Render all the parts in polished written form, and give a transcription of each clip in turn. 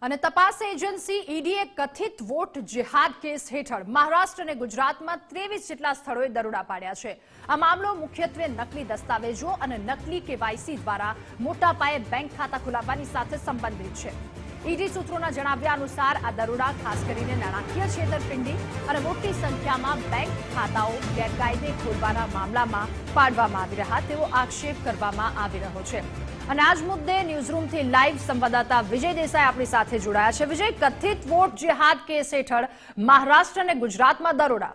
અને તપાસ એજન્સી ઈડીએ કથિત વોટ જેહાદ કેસ હેઠળ મહારાષ્ટ્ર અને ગુજરાતમાં 23 જેટલા સ્થળોએ દરોડા પાડ્યા છે। આ મામલો મુખ્યત્વે નકલી દસ્તાવેજો અને નકલી કેવાયસી દ્વારા મોટા પાયે બેંક ખાતા ખોલાવવાની સાથે સંબંધિત છે। ઈડી સૂત્રોના જણાવ્યા અનુસાર આ દરોડા ખાસ કરીને નાણાકીય છેતરપિંડી અને મોટી સંખ્યામાં બેંક ખાતાઓ ગેરકાયદે ખોલવાના મામલામાં પાડવામાં આવી રહ્યા તેવો આક્ષેપ કરવામાં આવી રહ્યો છે। અને આજ મુદ્દે ન્યૂઝરૂમ થી લાઈવ સંવાદદાતા વિજય દેસાઈ આપણી સાથે જોડાયા છે। વિજય, કથિત વોટ જેહાદ કેસ હેઠળ મહારાષ્ટ્ર અને ગુજરાતમાં દરોડા।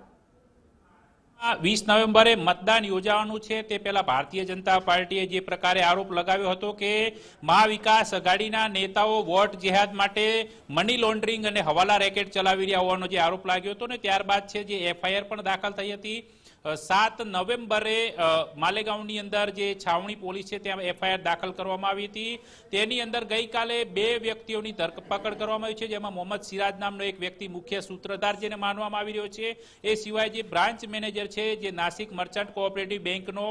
20 નવેમ્બરે મતદાન યોજાવાનું છે તે પહેલા ભારતીય જનતા પાર્ટીએ જે પ્રકારે આરોપ લગાવ્યો હતો કે મહાવિકાસ આઘાડીના નેતાઓ વોટ જેહાદ માટે મની લોન્ડરિંગ અને હવાલા રેકેટ ચલાવી રહ્યા હોવાનો જે આરોપ લાગ્યો હતો ને ત્યારબાદ છે જે એફઆઈઆર પણ દાખલ થઈ હતી। 7 નવેમ્બરે માલેગાંવની અંદર જે છાવણી પોલીસ છે ત્યાં એફઆઈઆર દાખલ કરવામાં આવી હતી। તેની અંદર ગઈકાલે 2 વ્યક્તિઓની ધરપકડ કરવામાં આવી છે, જેમાં મોહમ્મદ સિરાજ નામનો એક વ્યક્તિ મુખ્ય સૂત્રધાર જેને માનવામાં આવી રહ્યો છે। એ સિવાય જે બ્રાન્ચ મેનેજર છે જે નાસિક મર્ચન્ટ કોઓપરેટિવ બેંકનો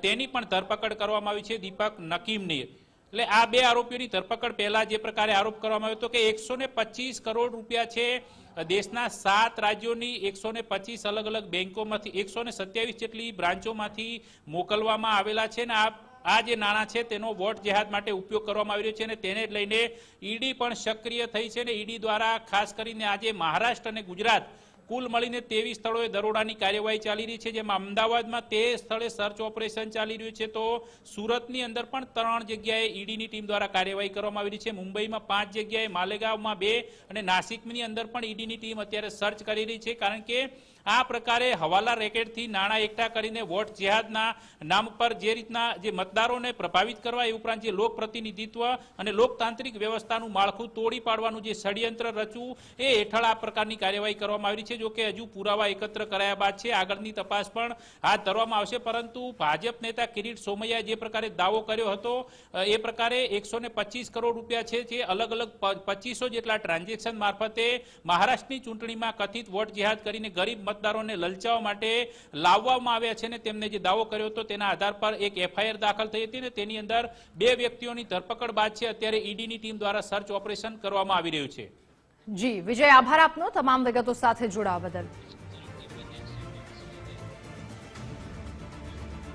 તેની પણ ધરપકડ કરવામાં આવી છે, દીપક નકીમની। એટલે આ 2 આરોપીઓની ધરપકડ પહેલા જે પ્રકારે આરોપ કરવામાં આવ્યો હતો કે 125 કરોડ રૂપિયા છે દેશના 7 રાજ્યોની 125 અલગ અલગ બેંકોમાંથી 127 જેટલી બ્રાન્ચોમાંથી મોકલવામાં આવેલા છે ને આ જે નાણાં છે તેનો વોટ જેહાદ માટે ઉપયોગ કરવામાં આવી રહ્યો છે અને તેને લઈને ઈડી પણ સક્રિય થઈ છે ને ઈડી દ્વારા ખાસ કરીને આજે મહારાષ્ટ્ર અને ગુજરાત કુલ મળીને 23 સ્થળોએ દરોડાની કાર્યવાહી ચાલી રહી છે, જેમાં અમદાવાદમાં 13 સ્થળે સર્ચ ઓપરેશન ચાલી રહ્યું છે, તો સુરતની અંદર પણ 3 જગ્યાએ ઈડીની ટીમ દ્વારા કાર્યવાહી કરવામાં આવી રહી છે, મુંબઈમાં 5 જગ્યાએ, માલેગાંવમાં 2 અને નાસિકની અંદર પણ ઈડીની ટીમ અત્યારે સર્ચ કરી રહી છે। કારણ કે આ પ્રકારે હવાલા રેકેટથી નાણાં એકઠા કરીને વોટ જેહાદના નામ પર જે રીતના જે મતદારોને પ્રભાવિત કરવા એ ઉપરાંત જે લોક પ્રતિનિધિત્વ અને લોકતાંત્રિક વ્યવસ્થાનું માળખું તોડી પાડવાનું જે ષડયંત્ર રચવું એ હેઠળ આ પ્રકારની કાર્યવાહી કરવામાં આવી છે। જો કે હજુ પુરાવા એકત્ર કરાયા બાદ છે આગળની તપાસ પણ હાથ ધરવામાં આવશે, પરંતુ ભાજપ નેતા કિરીટ સોમૈયાએ જે પ્રકારે દાવો કર્યો હતો એ પ્રકારે 125 કરોડ રૂપિયા છે જે અલગ અલગ 2500 જેટલા ટ્રાન્ઝેક્શન મારફતે મહારાષ્ટ્રની ચૂંટણીમાં કથિત વોટ જેહાદ કરીને ગરીબ મતદારોને લલચાવવા માટે લાવવામાં આવ્યા છે ને તેમને જે દાવો કર્યો હતો તેના આધાર પર એક એફઆઈઆર દાખલ થઈ હતી ને તેની અંદર 2 વ્યક્તિઓની ધરપકડ બાદ છે અત્યારે ઈડીની ટીમ દ્વારા સર્ચ ઓપરેશન કરવામાં આવી રહ્યું છે। જી વિજય, આભાર આપનો તમામ વિગતો સાથે જોડાવા બદલ।